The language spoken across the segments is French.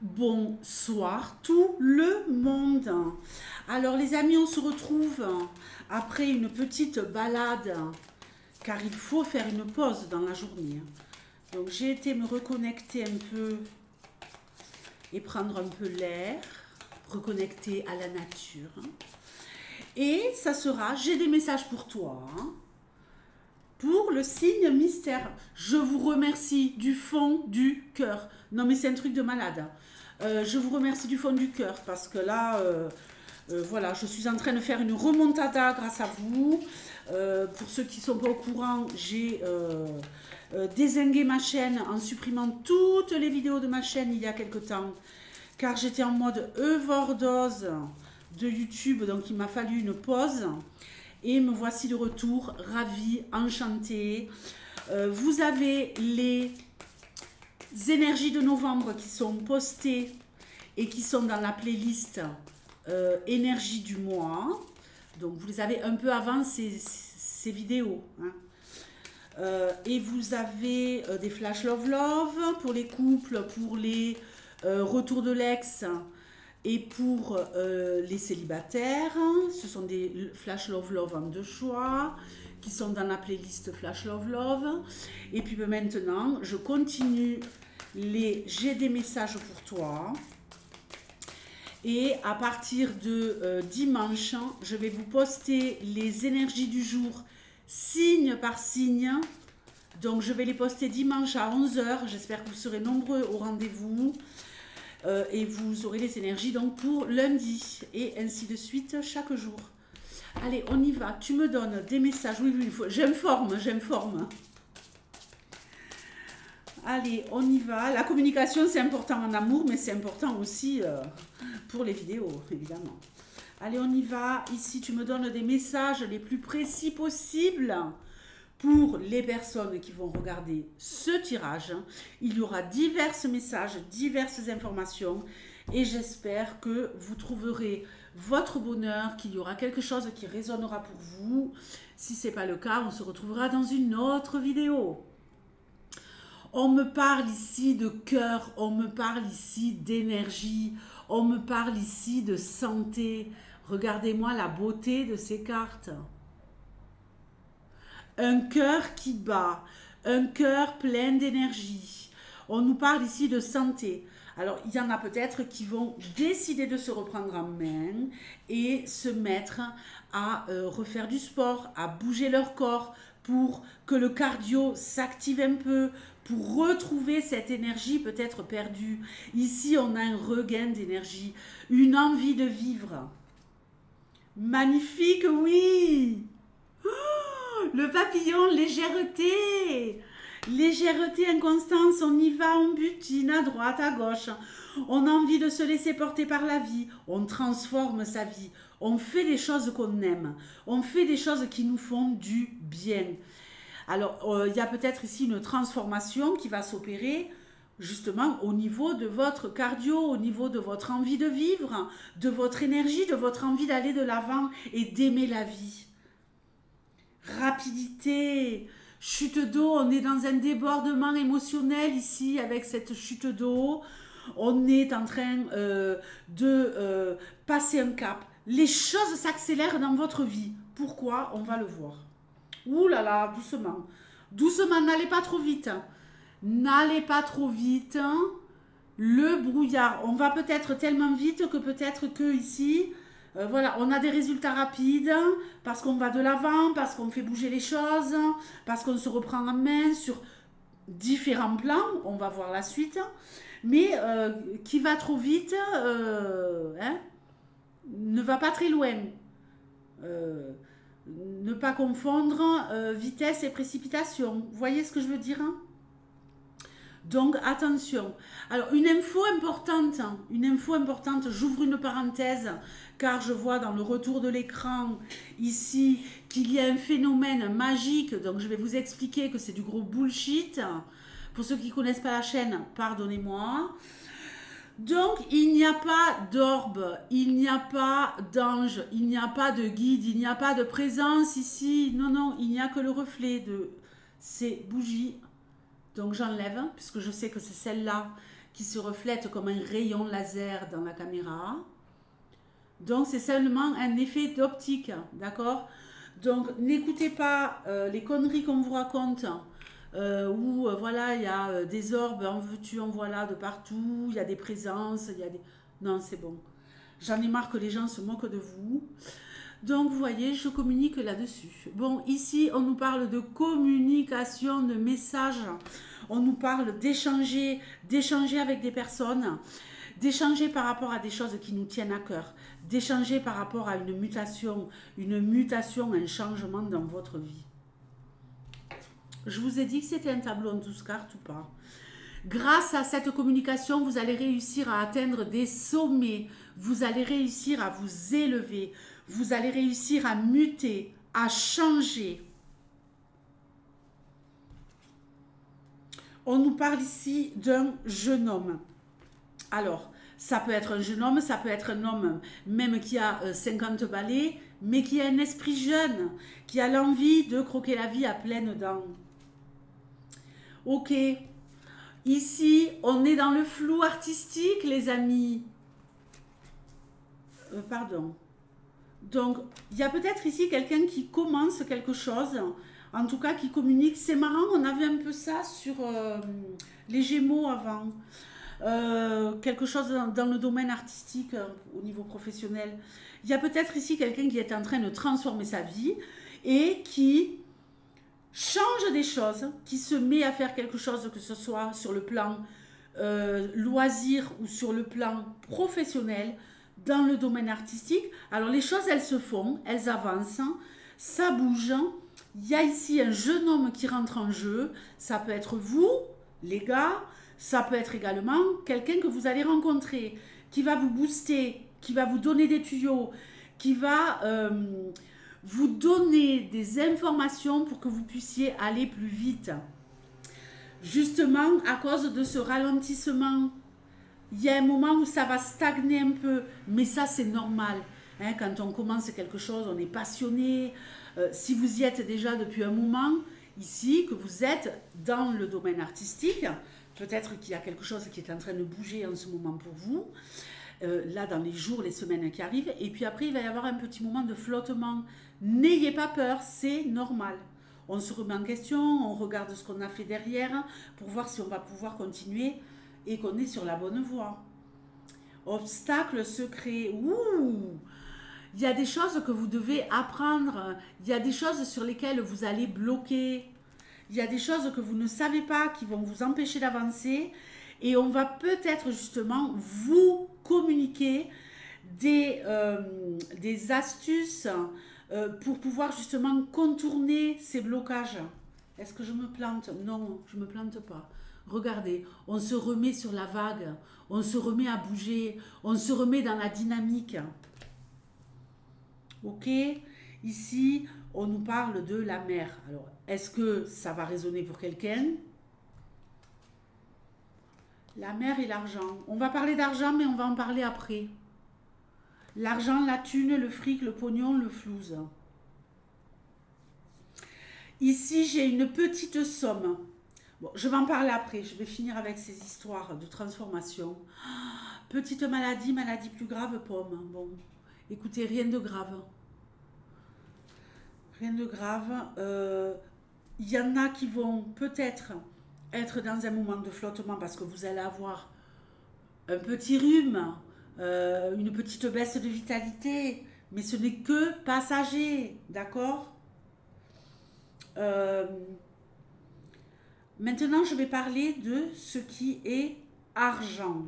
Bonsoir tout le monde. Alors les amis, on se retrouve après une petite balade car il faut faire une pause dans la journée. Donc j'ai été me reconnecter un peu et prendre un peu l'air, reconnecter à la nature. Et ça sera, j'ai des messages pour toi. Pour le signe mystère, je vous remercie du fond du cœur. Non mais c'est un truc de malade. Je vous remercie du fond du cœur parce que là, voilà, je suis en train de faire une remontada grâce à vous. Pour ceux qui ne sont pas au courant, j'ai dézingué ma chaîne en supprimant toutes les vidéos de ma chaîne il y a quelque temps. Car j'étais en mode overdose de YouTube, donc il m'a fallu une pause. Et me voici de retour, ravie, enchantée. Vous avez les énergies de novembre qui sont postées et qui sont dans la playlist énergie du mois. Donc vous les avez un peu avant ces vidéos. Hein. Et vous avez des flash love love pour les couples, pour les retours de l'ex. Et pour les célibataires, ce sont des Flash Love Love en 2 choix qui sont dans la playlist Flash Love Love. Et puis maintenant, je continue les j'ai des messages pour toi. Et à partir de dimanche, je vais vous poster les énergies du jour signe par signe. Donc je vais les poster dimanche à 11 h. J'espère que vous serez nombreux au rendez-vous. Et vous aurez les énergies donc pour lundi et ainsi de suite chaque jour. Allez, on y va. Tu me donnes des messages. Oui, j'informe. Allez, on y va. La communication, c'est important en amour, mais c'est important aussi pour les vidéos, évidemment. Allez, on y va. Ici, tu me donnes des messages les plus précis possibles. Pour les personnes qui vont regarder ce tirage, il y aura divers messages, diverses informations et j'espère que vous trouverez votre bonheur, qu'il y aura quelque chose qui résonnera pour vous. Si ce n'est pas le cas, on se retrouvera dans une autre vidéo. On me parle ici de cœur, on me parle ici d'énergie, on me parle ici de santé. Regardez-moi la beauté de ces cartes. Un cœur qui bat, un cœur plein d'énergie. On nous parle ici de santé. Alors, il y en a peut-être qui vont décider de se reprendre en main et se mettre à refaire du sport, à bouger leur corps pour que le cardio s'active un peu, pour retrouver cette énergie peut-être perdue. Ici, on a un regain d'énergie, une envie de vivre. Magnifique, oui! Le papillon, légèreté, légèreté, inconstance, on y va, on butine à droite, à gauche. On a envie de se laisser porter par la vie, on transforme sa vie, on fait des choses qu'on aime, on fait des choses qui nous font du bien. Alors, il y a peut-être ici une transformation qui va s'opérer justement au niveau de votre cardio, au niveau de votre envie de vivre, de votre énergie, de votre envie d'aller de l'avant et d'aimer la vie. Rapidité, chute d'eau, on est dans un débordement émotionnel ici avec cette chute d'eau. On est en train de passer un cap. Les choses s'accélèrent dans votre vie. Pourquoi? On va le voir. Ouh là là, doucement. Doucement, n'allez pas trop vite. N'allez pas trop vite. Le brouillard, on va peut-être tellement vite que peut-être que ici... voilà, on a des résultats rapides parce qu'on va de l'avant, parce qu'on fait bouger les choses, parce qu'on se reprend en main sur différents plans. On va voir la suite. Mais qui va trop vite hein, ne va pas très loin. Ne pas confondre vitesse et précipitation. Vous voyez ce que je veux dire, hein? Donc attention. Alors une info importante, j'ouvre une parenthèse car je vois dans le retour de l'écran ici qu'il y a un phénomène magique, donc je vais vous expliquer que c'est du gros bullshit. Pour ceux qui ne connaissent pas la chaîne, pardonnez-moi. Donc il n'y a pas d'orbe, il n'y a pas d'ange, il n'y a pas de guide, il n'y a pas de présence ici. Non, non, il n'y a que le reflet de ces bougies. Donc j'enlève, puisque je sais que c'est celle-là qui se reflète comme un rayon laser dans la caméra. Donc, c'est seulement un effet d'optique, d'accord? Donc, n'écoutez pas les conneries qu'on vous raconte, où, voilà, il y a des orbes, en veux-tu, en voilà, de partout, il y a des présences, il y a des... Non, c'est bon. J'en ai marre que les gens se moquent de vous. Donc, vous voyez, je communique là-dessus. Bon, ici, on nous parle de communication, de messages. On nous parle d'échanger avec des personnes, d'échanger par rapport à des choses qui nous tiennent à cœur, d'échanger par rapport à une mutation, un changement dans votre vie. Je vous ai dit que c'était un tableau en 12 cartes ou pas. Grâce à cette communication, vous allez réussir à atteindre des sommets, vous allez réussir à vous élever, vous allez réussir à muter, à changer. On nous parle ici d'un jeune homme. Alors, ça peut être un jeune homme, ça peut être un homme même qui a 50 balais, mais qui a un esprit jeune, qui a l'envie de croquer la vie à pleines dents. Ok, ici, on est dans le flou artistique, les amis. Pardon. Donc, il y a peut-être ici quelqu'un qui commence quelque chose, en tout cas qui communique. C'est marrant, on avait un peu ça sur les Gémeaux avant. Quelque chose dans le domaine artistique au niveau professionnel. Il y a peut-être ici quelqu'un qui est en train de transformer sa vie et qui change des choses, qui se met à faire quelque chose, que ce soit sur le plan loisir ou sur le plan professionnel, dans le domaine artistique. Alors les choses, elles se font, elles avancent, ça bouge. Il y a ici un jeune homme qui rentre en jeu. Ça peut être vous, les gars. Ça peut être également quelqu'un que vous allez rencontrer, qui va vous booster, qui va vous donner des tuyaux, qui va vous donner des informations pour que vous puissiez aller plus vite. Justement, à cause de ce ralentissement, il y a un moment où ça va stagner un peu, mais ça c'est normal. Hein, quand on commence quelque chose, on est passionné. Si vous y êtes déjà depuis un moment, ici, que vous êtes dans le domaine artistique, peut-être qu'il y a quelque chose qui est en train de bouger en ce moment pour vous, là dans les jours, les semaines qui arrivent, et puis après il va y avoir un petit moment de flottement. N'ayez pas peur, c'est normal. On se remet en question, on regarde ce qu'on a fait derrière pour voir si on va pouvoir continuer et qu'on est sur la bonne voie. Obstacle secret, ouh! Il y a des choses que vous devez apprendre, il y a des choses sur lesquelles vous allez bloquer, il y a des choses que vous ne savez pas qui vont vous empêcher d'avancer et on va peut-être justement vous communiquer des astuces pour pouvoir justement contourner ces blocages. Est-ce que je me plante? Non, je ne me plante pas. Regardez, on se remet sur la vague, on se remet à bouger, on se remet dans la dynamique. Ok? Ici, on nous parle de la mer. Alors, est-ce que ça va résonner pour quelqu'un? La mer et l'argent. On va parler d'argent, mais on va en parler après. L'argent, la thune, le fric, le pognon, le flouze. Ici, j'ai une petite somme. Bon, je vais en parler après. Je vais finir avec ces histoires de transformation. Petite maladie, maladie plus grave, pomme. Bon, écoutez, rien de grave. Rien de grave. Il y en a qui vont peut-être être dans un moment de flottement parce que vous allez avoir un petit rhume, une petite baisse de vitalité, mais ce n'est que passager, d'accord? Maintenant, je vais parler de ce qui est argent.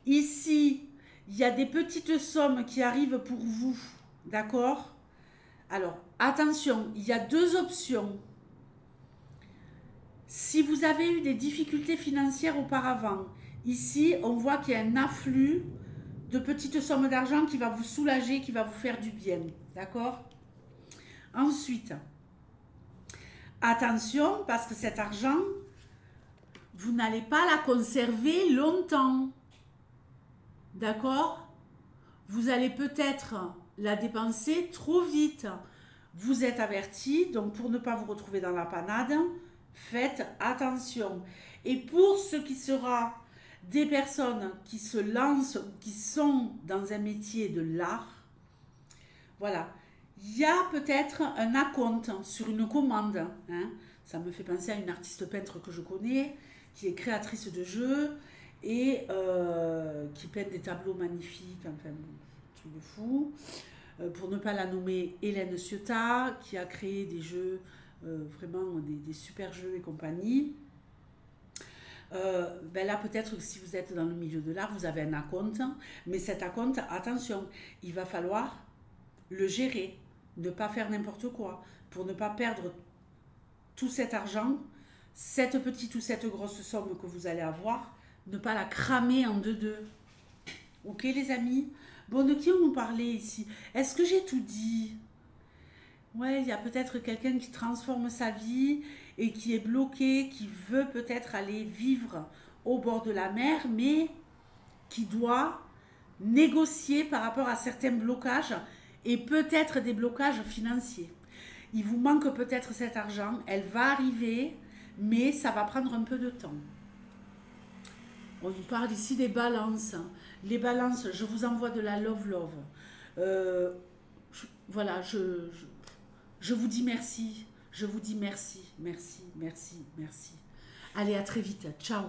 Ici, il y a des petites sommes qui arrivent pour vous, d'accord? Alors, attention, il y a deux options. Si vous avez eu des difficultés financières auparavant, ici, on voit qu'il y a un afflux de petites sommes d'argent qui va vous soulager, qui va vous faire du bien, d'accord? Ensuite, attention, parce que cet argent, vous n'allez pas la conserver longtemps, d'accord? Vous allez peut-être la dépenser trop vite. Vous êtes averti, donc pour ne pas vous retrouver dans la panade, faites attention. Et pour ce qui sera des personnes qui se lancent ou qui sont dans un métier de l'art, voilà, il y a peut-être un acompte sur une commande. Hein. Ça me fait penser à une artiste peintre que je connais, qui est créatrice de jeux et qui peint des tableaux magnifiques, enfin, truc de fou. Pour ne pas la nommer, Hélène Ciotat, qui a créé des jeux, vraiment des super jeux et compagnie. Ben là, peut-être que si vous êtes dans le milieu de l'art, vous avez un acompte, mais cet acompte, attention, il va falloir le gérer, ne pas faire n'importe quoi, pour ne pas perdre tout cet argent, cette petite ou cette grosse somme que vous allez avoir, ne pas la cramer en deux. Ok les amis? Bon, de qui on nous parlait ici? Est-ce que j'ai tout dit? Ouais, il y a peut-être quelqu'un qui transforme sa vie et qui est bloqué, qui veut peut-être aller vivre au bord de la mer, mais qui doit négocier par rapport à certains blocages et peut-être des blocages financiers. Il vous manque peut-être cet argent, elle va arriver, mais ça va prendre un peu de temps. On nous parle ici des balances. Les balances, je vous envoie de la love. Euh, voilà, je vous dis merci. Je vous dis merci. Allez, à très vite. Ciao.